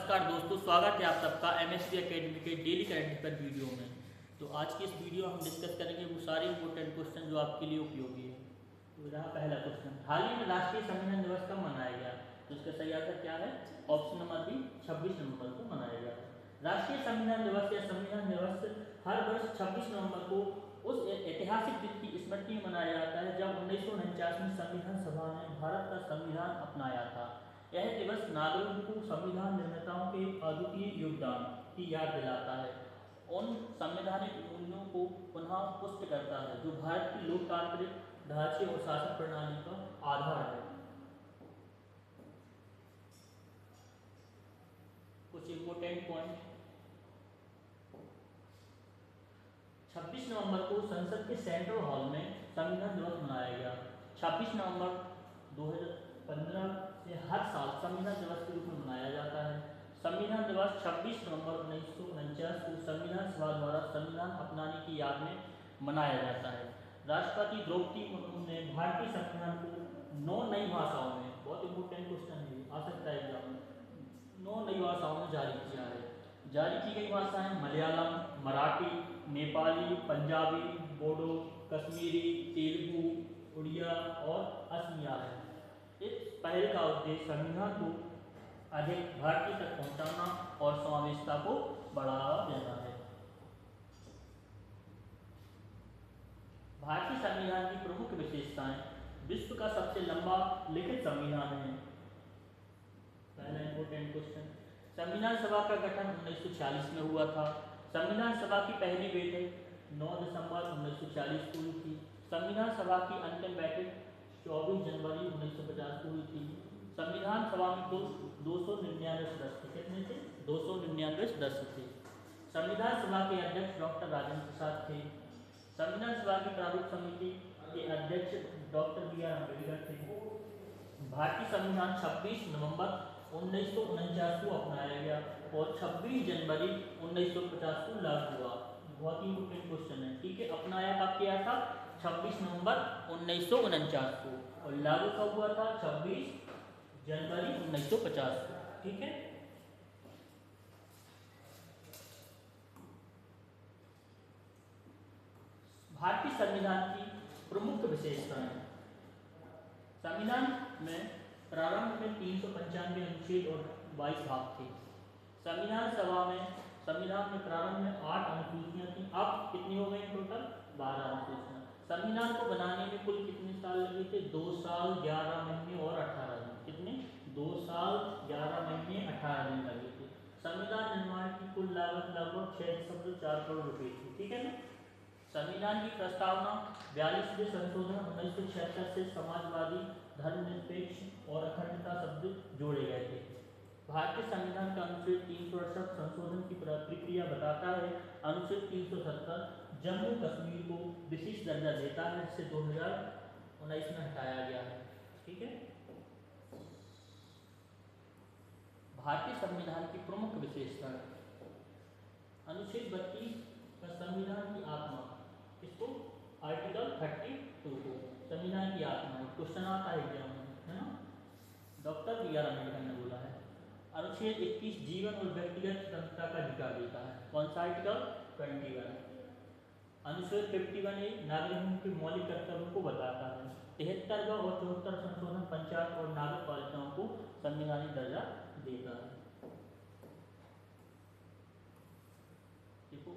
नमस्कार दोस्तों, स्वागत है आप सबका एमएसपी एकेडमी के डेली करंट अफेयर वीडियो में। तो आज की इस वीडियो हम डिस्कस करेंगे वो सारे इंपॉर्टेंट क्वेश्चन जो आपके लिए उपयोगी है। तो रहा पहला क्वेश्चन, हाल ही में राष्ट्रीय संविधान दिवस कब मनाया गया? तो इसका सही आंसर क्या है? ऑप्शन नंबर बी, 26 नवंबर को मनाया गया। राष्ट्रीय संविधान दिवस या संविधान दिवस हर वर्ष 26 नवंबर को उस ऐतिहासिक दिन की स्मृति में मनाया जाता है जब 1949 में संविधान सभा ने भारत का संविधान अपनाया था। यह दिवस नागरिकों को संविधान निर्माताओं के अद्वितीय योगदान की याद दिलाता है, उन संवैधानिक मूल्यों को पुनः पुष्ट करता है जो भारत की लोकतांत्रिक ढांचे और शासन प्रणाली का आधार है। कुछ इंपोर्टेंट पॉइंट, 26 नवंबर को संसद के सेंट्रल हॉल में संविधान दिवस मनाया गया। 26 नवंबर 2015 से हर साल संविधान दिवस के रूप में मनाया जाता है। संविधान दिवस 26 नवंबर 1949 को संविधान सभा द्वारा संविधान अपनाने की याद में मनाया जाता है। राष्ट्रपति द्रौपदी मुर्मू ने भारतीय संविधान को 9 नई भाषाओं में, बहुत इंपोर्टेंट क्वेश्चन है, आ सकता है एग्जाम में, 9 नई भाषाओं में जारी किया है। जारी की गई भाषाएं मलयालम, मराठी, नेपाली, पंजाबी, बोडो, कश्मीरी, तेलुगु, उड़िया और असमिया है। इस पहल का उद्देश्य संविधान को अधिक भारतीय तक पहुंचाना और समावेशिता को बढ़ावा देना है। भारतीय संविधान की प्रमुख विशेषताएं, विश्व का सबसे लंबा लिखित संविधान है। पहला इंपोर्टेंट क्वेश्चन, संविधान सभा का गठन 1946 में हुआ था। संविधान सभा की पहली बैठक 9 दिसंबर 1940 को हुई थी। संविधान सभा की अंतिम बैठक 24 जनवरी 1950 को हुई थी। संविधान सभा में 299 सदस्य थे। कितने थे? 299 सदस्य थे। संविधान सभा के अध्यक्ष डॉक्टर राजेंद्र प्रसाद थे। संविधान सभा की प्रारूप समिति के अध्यक्ष डॉक्टर बी आर अम्बेडकर थे। भारतीय संविधान 26 नवंबर 1949 को अपनाया गया और 26 जनवरी 1950 को लागू हुआ। बहुत ही इंपोर्टेंट क्वेश्चन है, ठीक है। अपनाया कब किया था? 26 नवंबर 1949 को, और लागू कब हुआ था? 26 जनवरी 1950 को, ठीक है। भारतीय संविधान की प्रमुख विशेषताएं, संविधान में प्रारंभ में 395 अनुच्छेद और 22 भाग थे। संविधान में प्रारंभ में 8 अनुसूचियां थी। अब कितनी हो गई टोटल? 12 अनुसूचियां। संविधान को बनाने में कुल कितने साल लगे थे? 2 साल 11 महीने और 18 दिन। कितने? 2 साल 11 महीने 18 दिन लगे थे। संविधान निर्माण की कुल लागत लगभग 6.4 करोड़ रुपए थी, ठीक है ना। संविधान की प्रस्तावना 42वें संशोधन 1976 से समाजवादी, धर्मनिरपेक्ष और अखंडता शब्द जोड़े गए थे। भारतीय संविधान का अनुच्छेद 368 संशोधन की प्रक्रिया बताता है। अनुच्छेद 370 जम्मू कश्मीर को विशेष दर्जा देता है, जिसे 2019 में हटाया गया है, ठीक है। भारतीय संविधान की प्रमुख विशेषता, अनुच्छेद 32 का संविधान की आत्मा, इसको आर्टिकल 32 को संविधान की आत्मा, क्वेश्चन आता है एग्जाम में, है ना। डॉक्टर बी आर अम्बेडकर ने बोला है। अनुच्छेद 21 जीवन और व्यक्तिगत स्वतंत्रता का अधिकार देता है। कौन सा आर्टिकल? 21। अनुच्छेद 51 नागरिकों के मौलिक कर्तव्यों को बताता है। 73वां और 74 संशोधन पंचायत और नगर पालिकाओं को संवैधानिक दर्जा देता है। देखो,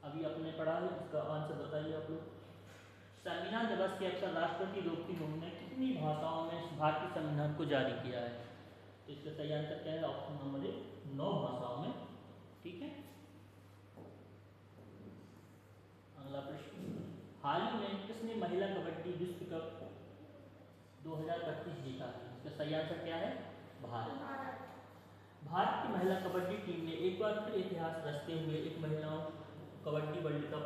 अभी आपने पढ़ा है, इसका आंसर बताइए आप लोग। संविधान दिवस के अवसर राष्ट्रपति द्रौपदी मुर्मू ने कितनी भाषाओं में भारतीय संविधान को जारी किया है? तो इसका सही आंसर क्या है? ऑप्शन नंबर ए, 9 भाषाओं में, ठीक है। अगला प्रश्न, हाल ही में किसने महिला कबड्डी विश्व कप 2025 जीता है? इसका सही आंसर क्या है? भारत। भारत की महिला कबड्डी टीम ने एक बार फिर इतिहास रचते हुए एक महिलाओं कबड्डी वर्ल्ड कप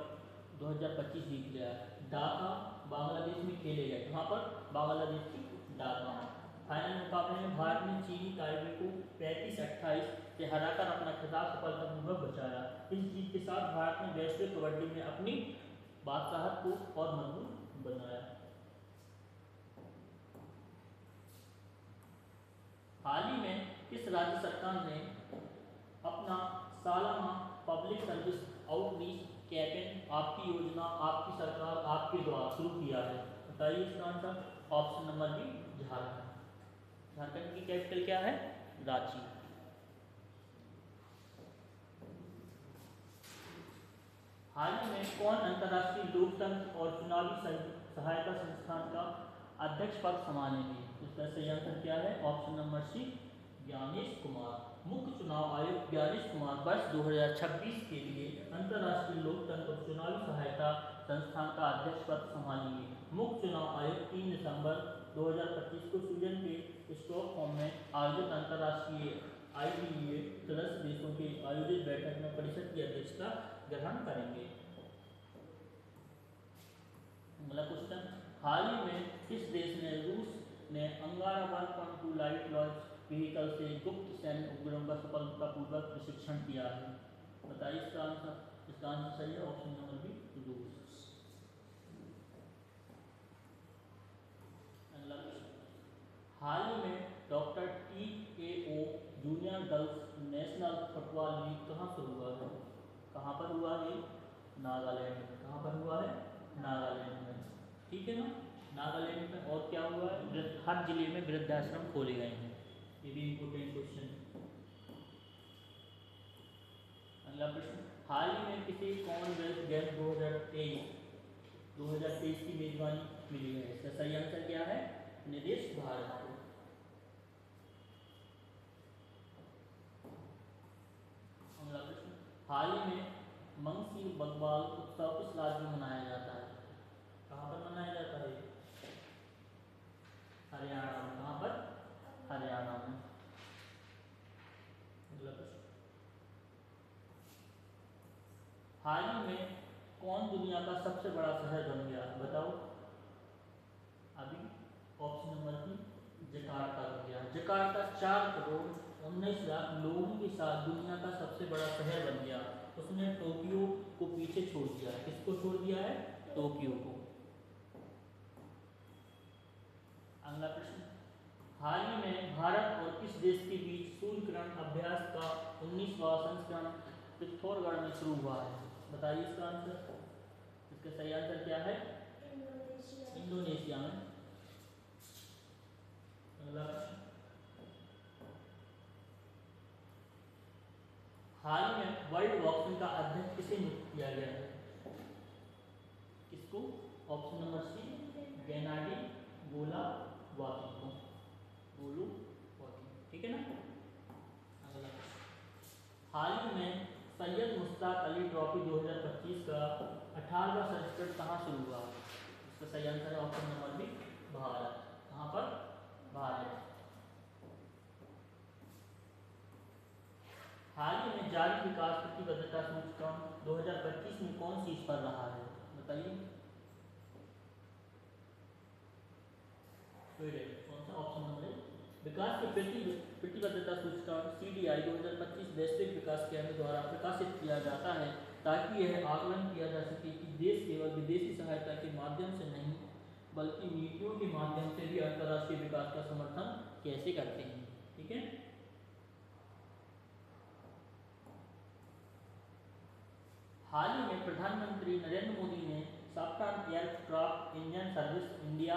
2025 जीत लिया है। ढाका बांग्लादेश में खेले गए। वहाँ पर बांग्लादेश की ढाका में फाइनल मुकाबले में भारत ने चीनी ताइबे को 35-28 से हराकर अपना खिताब सफलतापूर्वक बचाया। इस जीत के साथ भारत ने वैश्विक कबड्डी में अपनी बादशाहत को और मजबूत बनाया। हाल ही में किस राज्य सरकार ने पब्लिक सर्विस आउटरीच कैंपेन आपकी योजना, आपकी सरकार, आपके द्वारा शुरू किया है? बताइए इसका answer. Option number B Jharkhand. Jharkhand की कैपिटल क्या है? रांची। हाल ही में कौन अंतर्राष्ट्रीय लोकतंत्र और चुनावी सहायता संस्थान का अध्यक्ष पद संभालेंगे? इसका सही आंसर क्या है? Option number C Gyanesh Kumar. मुख्य चुनाव आयुक्त ज्ञानेश कुमार वर्ष 2026 के लिए अंतर्राष्ट्रीय लोकतंत्र और चुनावी सहायता संस्थान का अध्यक्ष पद संभालेंगे। मुख्य चुनाव आयुक्त 3 दिसंबर 2025 को स्वीडन के स्टॉकहोम में आयोजित अंतर्राष्ट्रीय IDEA सदस्य देशों के आयोजित बैठक में परिषद की अध्यक्षता ग्रहण करेंगे। अगला क्वेश्चन, हाल ही में किस देश ने रूस ने अंगारा 1.2 लाइट लॉन्च व्हीकल से गुप्त सैन्य उपग्रहों का सफलतापूर्वक प्रशिक्षण किया है? बताइए इसका आंसर। इसका आंसर सही है ऑप्शन नंबर बी रूस। अगला क्वेश्चन, हाल ही में doctor TKO junior girls national football league कहाँ से हुआ है? कहाँ पर हुआ है? नागालैंड में। कहाँ पर हुआ है? नागालैंड में। ठीक है ना, नागालैंड में। और क्या हुआ है? हर जिले में वृद्धाश्रम खोले गए हैं। ये भी इम्पोर्टेंट क्वेश्चन है। अगला प्रश्न, हाल ही में किसी कॉमनवेल्थ गेम 2023 की मेजबानी मिली है? इसका सही आंसर क्या है? निदेश भारत को। अगला प्रश्न, हाल ही में मंगसीर बकवाल उत्सव किस राज्य में मनाया जाता है? कहाँ पर मनाया जाता है? हरियाणा में। कहाँ पर? हरियाणा में। अगला प्रश्न, हाल ही में कौन दुनिया का सबसे बड़ा शहर बन गया? बताओ अभी। ऑप्शन नंबर बी जकार्ता बन गया। जकार्ता 4,19,00,000 लोगों के साथ दुनिया का सबसे बड़ा शहर बन गया। उसने टोक्यो को पीछे छोड़ दिया। किसको छोड़ दिया है? टोक्यो को। अगला प्रश्न, हाल ही में भारत और किस देश के बीच सूर्य ग्रहण अभ्यास का 19वां संस्करण पिथौरागढ़ में शुरू हुआ है? बताइए इसका आंसर। इसका सही आंसर क्या है? इंडोनेशिया में। अगला प्रश्न, हाल ही में वर्ल्ड बॉक्सिंग का अध्यक्ष किसे नियुक्त किया गया है? किसको? ऑप्शन नंबर सी गेनाडी गोलावाकिन को। गोलोवाकिन। ठीक है ना। अगला, हाल ही में सैयद मुश्ताक अली ट्रॉफी 2025 का 18वां संस्करण कहाँ शुरू हुआ? इसका सही आंसर है ऑप्शन नंबर बी भारत। कहाँ पर? भारत। हाल ही में जारी विकास प्रतिबद्धता सूचकांक 2025 में कौन सी पर रहा है? बताइए। कौन सा? Option number A. विकास की प्रतिबद्धता सूचकांक CDI 2025 वैश्विक विकास केंद्र द्वारा प्रकाशित किया जाता है ताकि यह आकलन किया जा सके कि देश केवल विदेशी सहायता के माध्यम से नहीं बल्कि नीतियों के माध्यम से भी अंतर्राष्ट्रीय विकास का समर्थन कैसे करते हैं। ठीक है। हाल ही में प्रधानमंत्री नरेंद्र मोदी ने software aircraft engine service India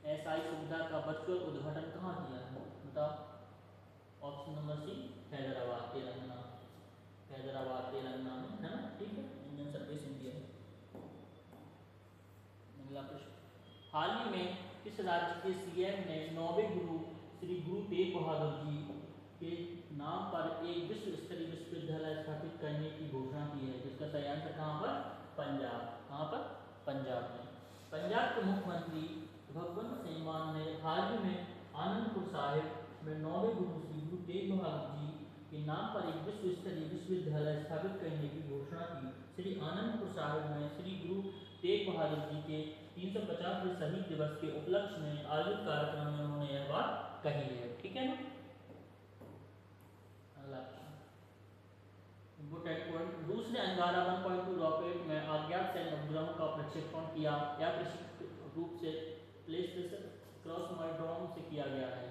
SAI सुविधा का वर्चुअल उद्घाटन कहाँ किया है? बताओ। Option number C Hyderabad Telangana. Hyderabad Telangana में, है ना। ठीक है, इंडियन सर्विस इंडिया। अगला प्रश्न, हाल ही में किस राज्य के CM ने 9वें गुरु श्री गुरु तेग बहादुर जी के नाम पर एक विश्व स्तरीय विश्वविद्यालय स्थापित करने की घोषणा की है? जिसका सही आंसर कहाँ पर? पंजाब। कहाँ पर? पंजाब में। पंजाब के मुख्यमंत्री भगवंत सिंह मान ने हाल ही में आनंदपुर साहिब में 9वें गुरु श्री गुरु तेग बहादुर जी के नाम पर एक विश्व स्तरीय विश्वविद्यालय स्थापित करने की घोषणा की। श्री आनंदपुर साहिब में श्री गुरु तेग बहादुर जी के 350वें शहीद दिवस के उपलक्ष्य में आयोजित कार्यक्रम में उन्होंने यह बात कही है। ठीक है ना। अगला रूस ने अंगारा 1.2 रॉकेट में अज्ञात सैन्य उपग्रहों का प्रक्षेपण किया या प्रशिक्षित रूप से प्लेस्टेशन क्रॉस ड्रोन से किया गया है।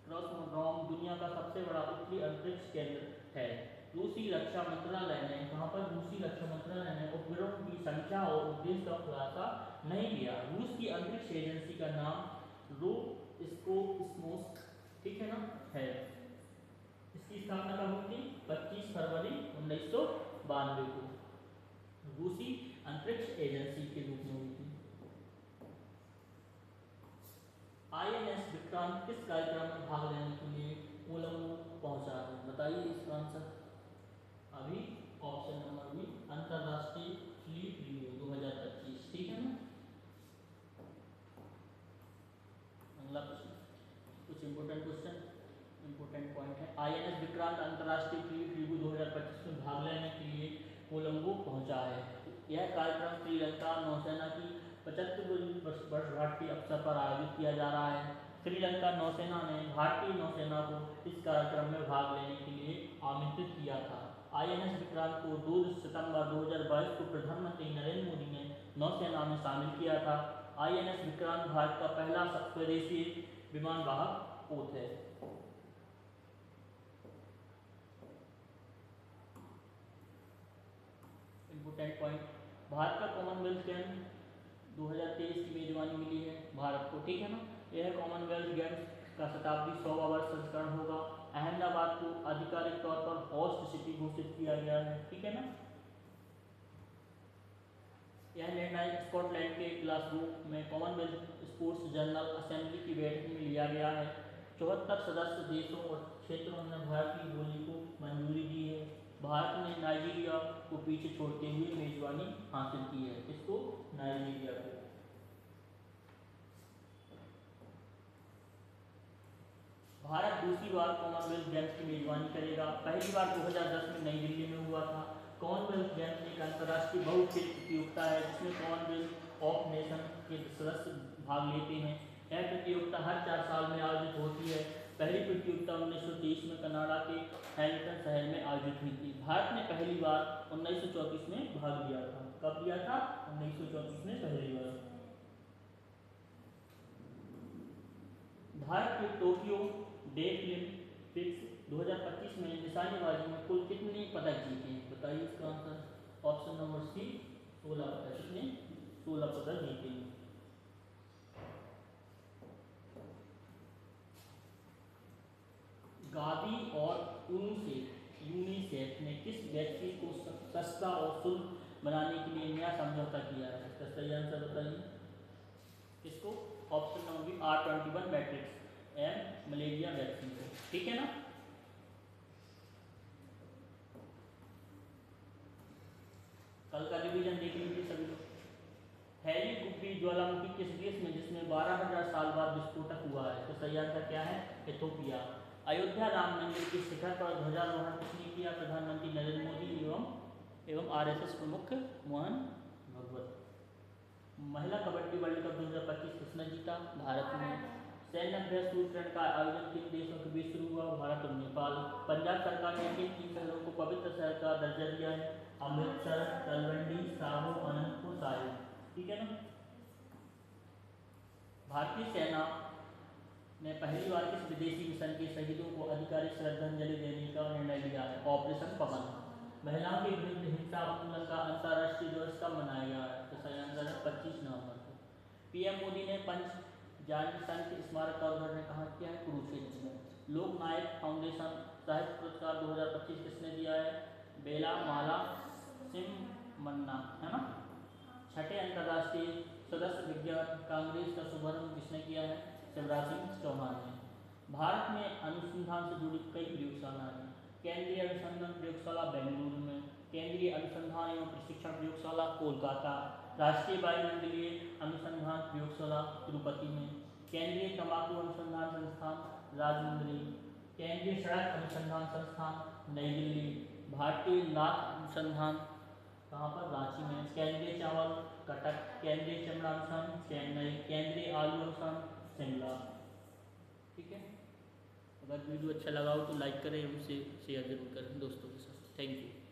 क्रॉसमोड्रोम दुनिया का सबसे बड़ा उत्तरी अंतरिक्ष केंद्र है। रूसी रक्षा मंत्रालय ने, कहाँ पर, रूसी रक्षा मंत्रालय ने उपग्रहों की संख्या और उद्देश्य का खुलासा नहीं किया। रूस की अंतरिक्ष एजेंसी का नाम रोसकोस्मोस, ठीक है ना, है। इसकी स्थापना कब हुई थी? 25 फरवरी 1992 को रूसी अंतरिक्ष एजेंसी के रूप में हुई थी। INS विक्रांत किस कार्यक्रम में भाग लेने के लिए कोलंबो पहुंचा है? बताइए इसका आंसर। अभी ऑप्शन नंबर बी, अंतरराष्ट्रीय फ्लीट रिव्यू 2025, ठीक है ना। अगला प्रश्न, कुछ इंपोर्टेंट क्वेश्चन, इंपोर्टेंट पॉइंट है। INS विक्रांत अंतरराष्ट्रीय फ्लीट रिव्यू 2025 में भाग लेने के लिए कोलंबो पहुंचा है। यह कार्यक्रम श्रीलंका नौसेना की 75वीं वर्षगांठ के अवसर पर आयोजित किया जा रहा है। श्रीलंका नौसेना ने भारतीय नौसेना को इस कार्यक्रम में भाग लेने के लिए आमंत्रित किया था। INS विक्रांत को 2 सितंबर 2022 को प्रधानमंत्री नरेंद्र मोदी ने नौसेना में शामिल किया था। INS विक्रांत भारत का पहला स्वदेशी विमान वाहक पोत है। इंपोर्टेंट पॉइंट, भारत का कॉमनवेल्थ गेम 2023 की मेजबानी मिली है भारत को, ठीक है ना। यह कॉमनवेल्थ गेम्स का शताब्दी 100वां वर्ष संस्करण होगा। अहमदाबाद को आधिकारिक तौर पर होस्ट सिटी घोषित किया गया है, ठीक है ना। यह निर्णय स्कॉटलैंड के ग्लासगो में कॉमनवेल्थ स्पोर्ट्स जनरल असेंबली की बैठक में लिया गया है। 74 सदस्य देशों और क्षेत्रों ने भारतीय बोली को मंजूरी दी है। भारत ने नाइजीरिया को पीछे छोड़ते हुए मेजबानी हासिल की है। इसको, नाइजीरिया को। भारत दूसरी बार कॉमनवेल्थ गेम्स की मेजबानी करेगा। पहली बार 2010 में नई दिल्ली में हुआ था। कॉमनवेल्थ गेम्स एक अंतर्राष्ट्रीय बहुखेल प्रतियोगिता है जिसमें कॉमनवेल्थ ऑफ नेशन के सदस्य भाग लेते हैं। यह प्रतियोगिता हर 4 साल में आयोजित होती है। पहली प्रतियोगिता 1923 में कनाडा के हैमिल्टन शहर में आयोजित हुई थी। भारत ने पहली बार 1934 में भाग लिया था। कब लिया था? 1934 में पहली बार। भारत के टोक्यो डेफलिम्पिक्स 2025 में निशानेबाजी में कुल कितने पदक जीते हैं? बताइए इसका आंसर। ऑप्शन नंबर सी, 16 पदक। कितने? 16 पदक जीते हैं। गावी और यूनिसेफ ने किस वैक्सीन को सस्ता और सुलभ बनाने के लिए नया समझौता किया है? इसका सही आंसर बताइए। इसको, option number B, R21 matrix M malaria vaccine को, ठीक है ना। कल का रिवीजन देख लीजिए सभी लोग। हैरी गुब्बी ज्वालामुखी किस देश में जिसमें 12,000 साल बाद विस्फोटक हुआ है? तो सही आंसर क्या है? इथोपिया। अयोध्या राम मंदिर के शिखर पर ध्वजारोहण किसने किया? प्रधानमंत्री नरेंद्र मोदी एवं RSS प्रमुख मोहन भागवत। महिला कबड्डी वर्ल्ड कप 2025 किसने जीता? भारत में। सैन्य अभ्यास सूचीकरण का आयोजन किन देशों के बीच शुरू हुआ? भारत और नेपाल। पंजाब सरकार ने किन 3 शहरों को पवित्र शहर का दर्जा दिया है? अमृतसर, तलवंडी साबो, अनंतपुर साहिब, ठीक है ना। भारतीय सेना ने पहली बार किस विदेशी मिशन के शहीदों को आधिकारिक श्रद्धांजलि देने का निर्णय लिया है? ऑपरेशन पवन। महिलाओं के विरुद्ध हिंसा उन्मूलन का अंतर्राष्ट्रीय दिवस कब मनाया गया है? तो सही आंसर है 25 नवंबर को। PM मोदी ने पंच ज्ञानचंद के स्मारक का उद्घाटन कहाँ किया है? कुरुक्षेत्र में। लोक नायक फाउंडेशन साहित्य पुरस्कार 2025 किसने दिया है? बेला माला सिमन्ना, है ना। छठे अंतर्राष्ट्रीय सदस्य विज्ञान कांग्रेस का शुभारंभ किसने किया है? शिवराज सिंह चौहान ने। भारत में अनुसंधान से जुड़ी कई प्रयोगशालाएं हैं। केंद्रीय अनुसंधान प्रयोगशाला बेंगलुरु में, केंद्रीय अनुसंधान एवं प्रशिक्षण प्रयोगशाला कोलकाता, राष्ट्रीय वायुमंडलीय अनुसंधान प्रयोगशाला तिरुपति में, केंद्रीय तंबाकू अनुसंधान संस्थान राजमुंदरी, केंद्रीय सड़क अनुसंधान संस्थान नई दिल्ली, भारतीय लाख अनुसंधान कहाँ पर? रांची में, केंद्रीय चावल कटक, केंद्रीय चमड़ा अनुसंधान चेन्नई, केंद्रीय आलू अनुसंधान शिमला, ठीक है। अगर वीडियो अच्छा लगा हो तो लाइक करें, हमसे शेयर जरूर करें दोस्तों के साथ। Thank you.